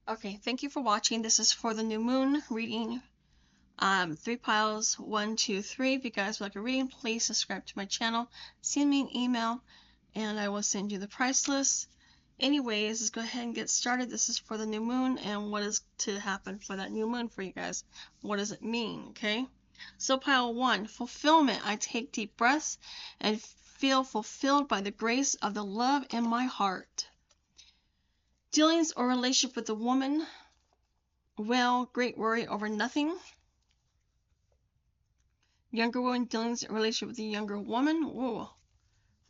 Okay, thank you for watching. This is for the new moon reading. 3 piles, 1, 2, 3. If you guys would like a reading, please subscribe to my channel. Send me an email, and I will send you the price list. Anyways, let's go ahead and get started. This is for the new moon, and what is to happen for that new moon for you guys. What does it mean, okay? So pile 1, fulfillment. I take deep breaths and feel fulfilled by the grace of the love in my heart. Dealings or relationship with a woman. Well, great worry over nothing. Younger woman dealing with a relationship with a younger woman. Whoa, what are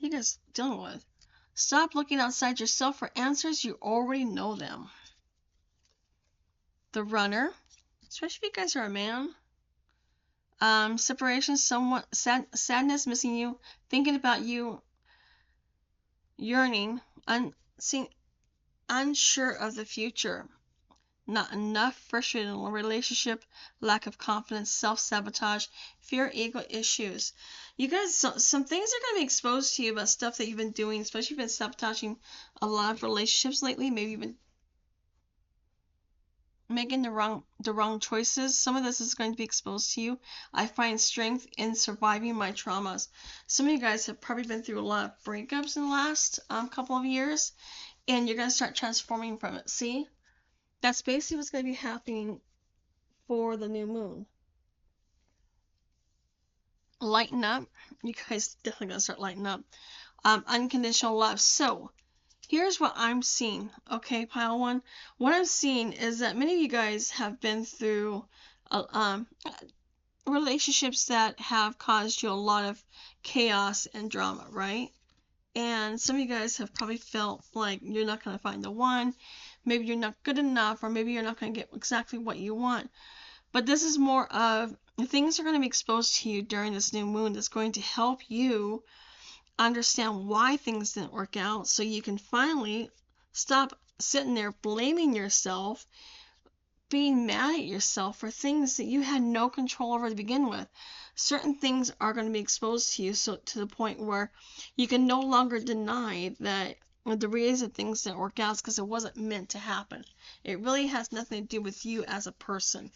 you guys dealing with? Stop looking outside yourself for answers. You already know them. The runner, especially if you guys are a man. Separation, somewhat sadness, missing you, thinking about you, yearning, unsure of the future. Not enough, frustrated in a relationship, lack of confidence, self-sabotage, fear, ego issues. You guys, some things are going to be exposed to you about stuff that you've been doing, especially if you've been sabotaging a lot of relationships lately. Maybe you've been making the wrong choices. Some of this is going to be exposed to you. I find strength in surviving my traumas. Some of you guys have probably been through a lot of breakups in the last couple of years, and you're going to start transforming from it. See? That's basically what's going to be happening for the new moon. Lighten up. You guys definitely going to start lightening up. Unconditional love. So, here's what I'm seeing. Okay, pile 1. What I'm seeing is that many of you guys have been through relationships that have caused you a lot of chaos and drama, right? And some of you guys have probably felt like you're not going to find the one. Maybe you're not good enough, or maybe you're not going to get exactly what you want. But this is more of things are going to be exposed to you during this new moon that's going to help you understand why things didn't work out, so you can finally stop sitting there blaming yourself, being mad at yourself for things that you had no control over to begin with. Certain things are going to be exposed to you, so to the point where you can no longer deny that the reason things didn't work out is because it wasn't meant to happen. It really has nothing to do with you as a person.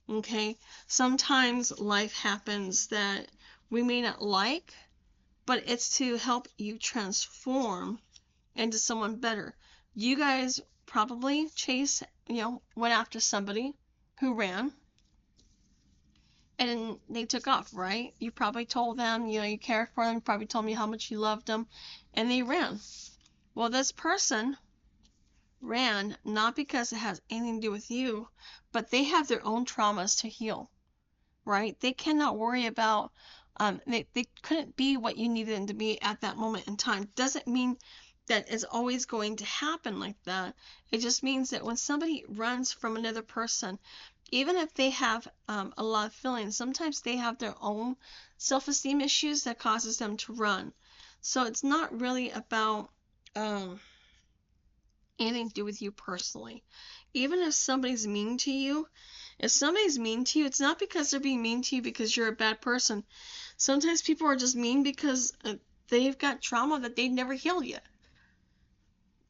Okay? Sometimes life happens that we may not like, but it's to help you transform into someone better. You guys probably went after somebody who ran, and they took off, right? You probably told them, you cared for them, you probably told me how much you loved them, and they ran. Well, this person ran not because it has anything to do with you, but they have their own traumas to heal, right? They cannot worry about, they couldn't be what you needed them to be at that moment in time. Doesn't mean that it's always going to happen like that. It just means that when somebody runs from another person, even if they have a lot of feelings, sometimes they have their own self-esteem issues that causes them to run. So it's not really about anything to do with you personally. Even if somebody's mean to you, it's not because they're being mean to you because you're a bad person. Sometimes people are just mean because they've got trauma that they've never healed yet.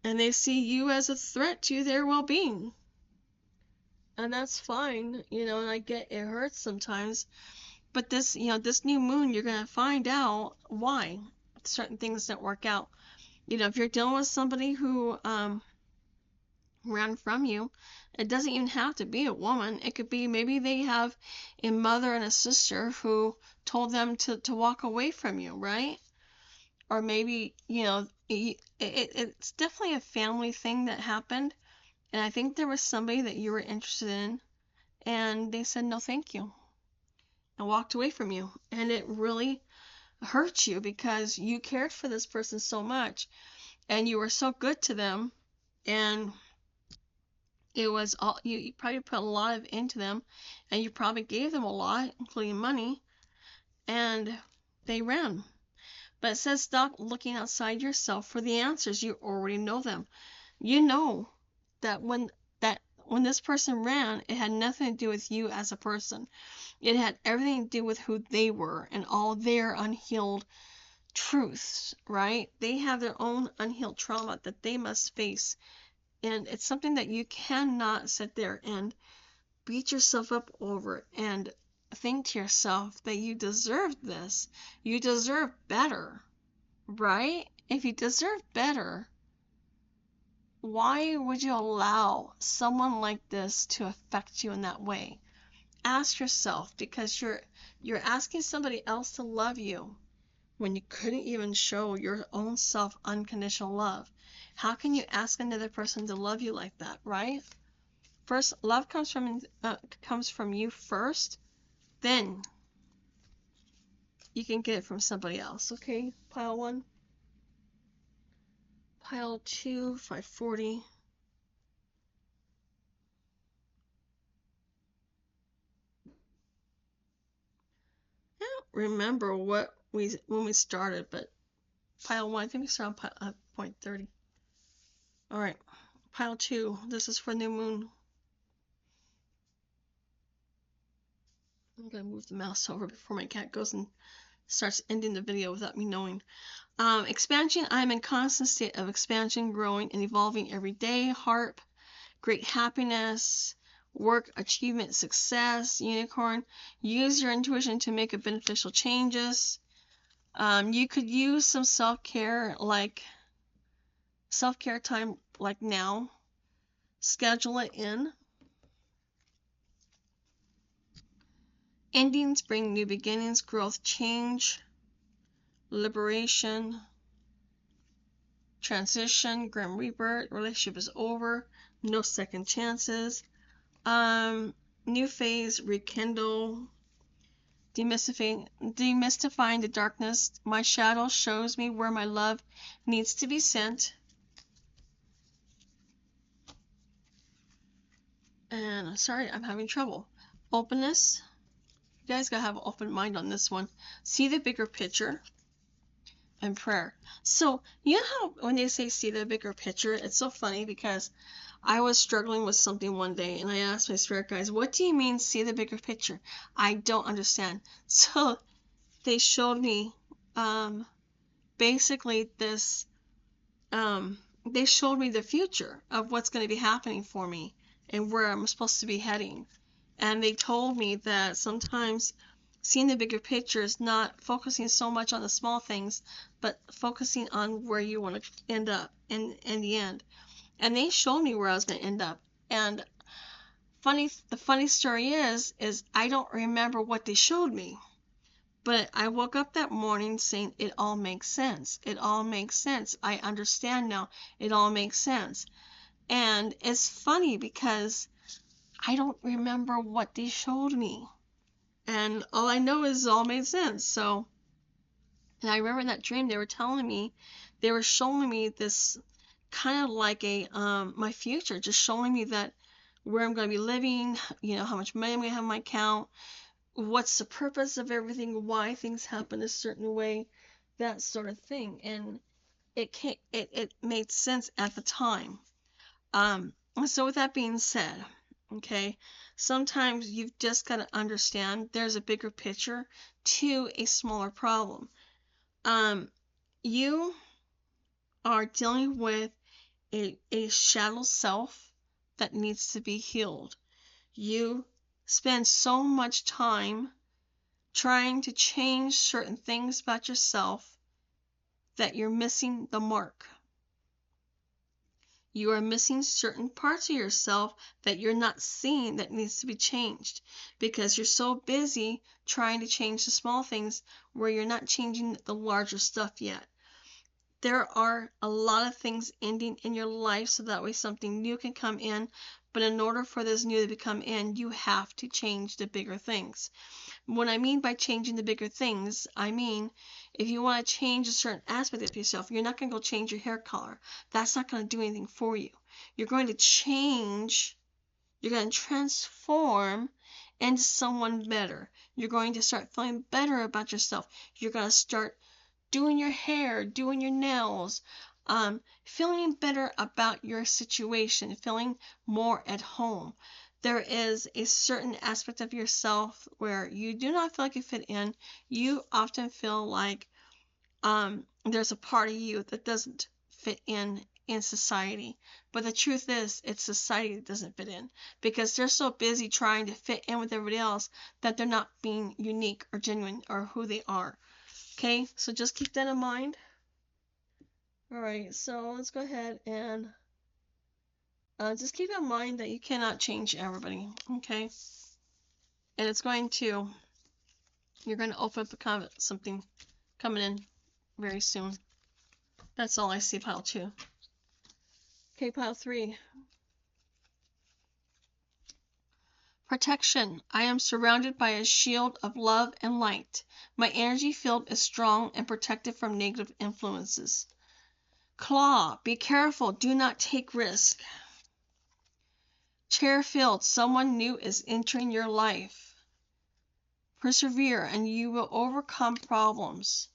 And they see you as a threat to their well-being. And that's fine, and I get it hurts sometimes. But this new moon, you're going to find out why certain things don't work out. If you're dealing with somebody who ran from you, it doesn't even have to be a woman. It could be maybe they have a mother and a sister who told them to walk away from you, right? Or maybe, it's definitely a family thing that happened. And I think there was somebody that you were interested in, and they said no thank you and walked away from you. And it really hurt you because you cared for this person so much and you were so good to them, and it was all you probably put a lot of into them, and you probably gave them a lot, including money, and they ran. But it says stop looking outside yourself for the answers. You already know them. You know that when this person ran, it had nothing to do with you as a person. It had everything to do with who they were and all their unhealed truths, right? They have their own unhealed trauma that they must face And it's something that you cannot sit there and beat yourself up over and think to yourself that you deserve this. You deserve better, right? If you deserve better, why would you allow someone like this to affect you in that way? Ask yourself, because you're asking somebody else to love you when you couldn't even show your own self unconditional love. How can you ask another person to love you like that, right? First, love comes from you first, then you can get it from somebody else. Okay, pile 1. Pile 2, 540. I don't remember when we started, but pile 1, I think we started on point 30. All right, pile 2, this is for new moon. I'm gonna move the mouse over before my cat goes and starts ending the video without me knowing. Expansion, I'm in constant state of expansion, growing and evolving every day. Harp, great happiness, work, achievement, success. Unicorn, use your intuition to make beneficial changes. You could use some self-care time like now. Schedule it in. Endings bring new beginnings, growth, change, liberation, transition, grim rebirth, relationship is over, no second chances. New phase, rekindle, demystifying the darkness. My shadow shows me where my love needs to be sent. And sorry, I'm having trouble. Openness. You guys gotta have an open mind on this one. See the bigger picture. And prayer. So, you know how when they say see the bigger picture, it's so funny because I was struggling with something one day and I asked my spirit guides, what do you mean see the bigger picture? I don't understand. So, they showed me basically this, they showed me the future of what's going to be happening for me and where I'm supposed to be heading. And they told me that sometimes seeing the bigger picture is not focusing so much on the small things, but focusing on where you want to end up in the end. And they showed me where I was going to end up. And the funny story is I don't remember what they showed me. But I woke up that morning saying, it all makes sense. It all makes sense. I understand now. It all makes sense. And it's funny because I don't remember what they showed me. And all I know is it all made sense. So, and I remember in that dream they were telling me, they were showing me this kind of like my future, just showing me that where I'm going to be living, how much money I'm going to have in my account, what's the purpose of everything, why things happen a certain way, that sort of thing. And it made sense at the time. So with that being said, okay, sometimes you've just got to understand there's a bigger picture to a smaller problem. You are dealing with a shadow self that needs to be healed. You spend so much time trying to change certain things about yourself that you're missing the mark. You are missing certain parts of yourself that you're not seeing that needs to be changed because you're so busy trying to change the small things where you're not changing the larger stuff yet. There are a lot of things ending in your life so that way something new can come in, but in order for this new to come in, you have to change the bigger things. What I mean by changing the bigger things, I mean if you want to change a certain aspect of yourself, you're not going to go change your hair color. That's not going to do anything for you. You're going to change, you're going to transform into someone better. You're going to start feeling better about yourself. You're going to start doing your hair, doing your nails, feeling better about your situation, feeling more at home. There is a certain aspect of yourself where you do not feel like you fit in. You often feel like there's a part of you that doesn't fit in in society. But the truth is, it's society that doesn't fit in because they're so busy trying to fit in with everybody else that they're not being unique or genuine or who they are. Okay, so just keep that in mind. Alright, so let's go ahead and just keep in mind that you cannot change everybody. Okay, and it's going to, you're going to open up something coming in very soon. That's all I see, pile 2. Okay, pile 3. Protection. I am surrounded by a shield of love and light. My energy field is strong and protected from negative influences. Claw. Be careful. Do not take risk. Chair field. Someone new is entering your life. Persevere and you will overcome problems.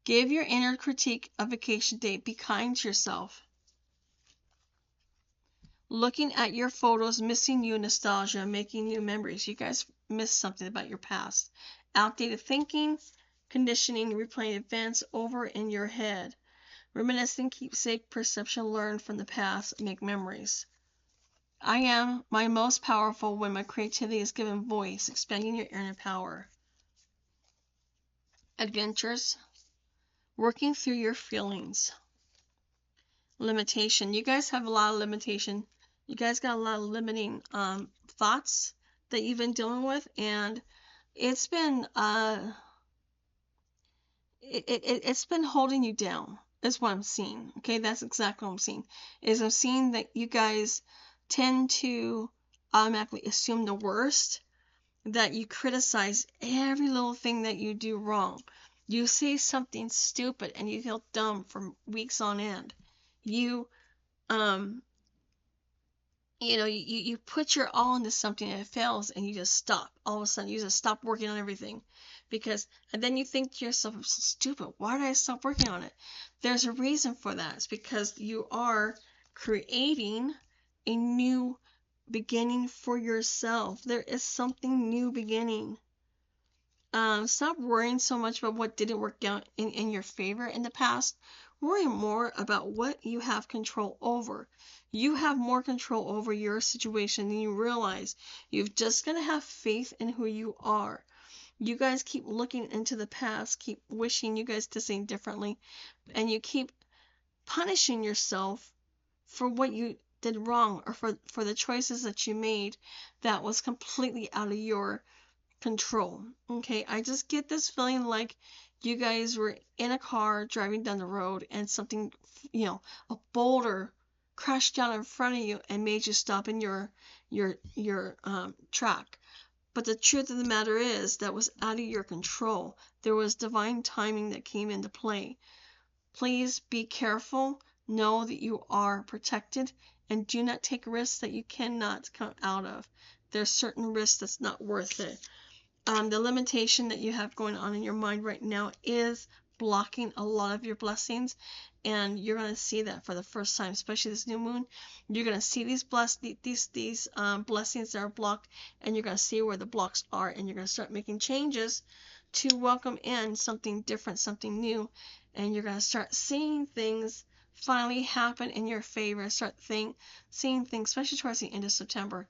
Give your inner critique a vacation day. Be kind to yourself. Looking at your photos, missing you, nostalgia, making new memories. You guys missed something about your past. Outdated thinking, conditioning, replaying events over in your head. Reminiscing, keepsake, perception learned from the past, make memories. I am my most powerful when my creativity is given voice, expanding your inner power. Adventures, working through your feelings. Limitation. You guys have a lot of limitation. You guys got a lot of limiting thoughts that you've been dealing with, and it's been it's been holding you down. Is what I'm seeing. Okay, that's exactly what I'm seeing. I'm seeing that you guys tend to automatically assume the worst, that you criticize every little thing that you do wrong. You say something stupid and you feel dumb for weeks on end. You you put your all into something and it fails and you just stop. All of a sudden you just stop working on everything and then you think to yourself, I'm so stupid. Why did I stop working on it? There's a reason for that. It's because you are creating a new beginning for yourself. There is something new beginning. Stop worrying so much about what didn't work out in your favor in the past. Worry more about what you have control over. You have more control over your situation than you realize. You've just got to have faith in who you are. You guys keep looking into the past, keep wishing you guys to think differently, and you keep punishing yourself for what you did wrong or for the choices that you made that was completely out of your control. Okay, I just get this feeling like you guys were in a car driving down the road and something, a boulder crashed down in front of you and made you stop in your track. But the truth of the matter is that was out of your control. There was divine timing that came into play. Please be careful. Know that you are protected and do not take risks that you cannot come out of. There's certain risks that's not worth it. The limitation that you have going on in your mind right now is blocking a lot of your blessings, and you're going to see that for the first time, especially this new moon. You're going to see these blessings that are blocked, and you're going to see where the blocks are, and you're going to start making changes to welcome in something different, something new, and you're going to start seeing things finally happen in your favor. Start seeing things, especially towards the end of September.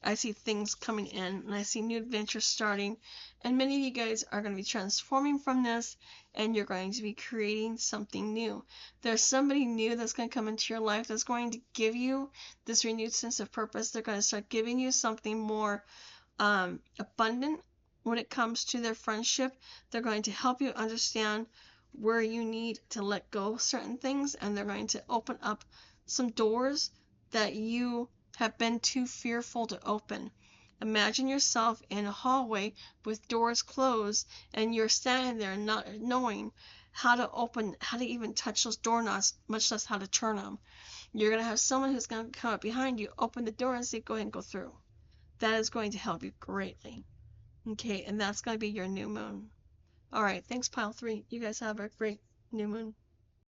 I see things coming in, and I see new adventures starting, and many of you guys are going to be transforming from this, and you're going to be creating something new. There's somebody new that's going to come into your life that's going to give you this renewed sense of purpose. They're going to start giving you something more abundant when it comes to their friendship. They're going to help you understand where you need to let go of certain things, and they're going to open up some doors that you have been too fearful to open. Imagine yourself in a hallway with doors closed, and you're standing there not knowing how to even touch those doorknobs, much less how to turn them. You're going to have someone who's going to come up behind you, open the door, and say, go ahead and go through. That is going to help you greatly. Okay, and that's going to be your new moon. All right, thanks, pile 3. You guys have a great new moon.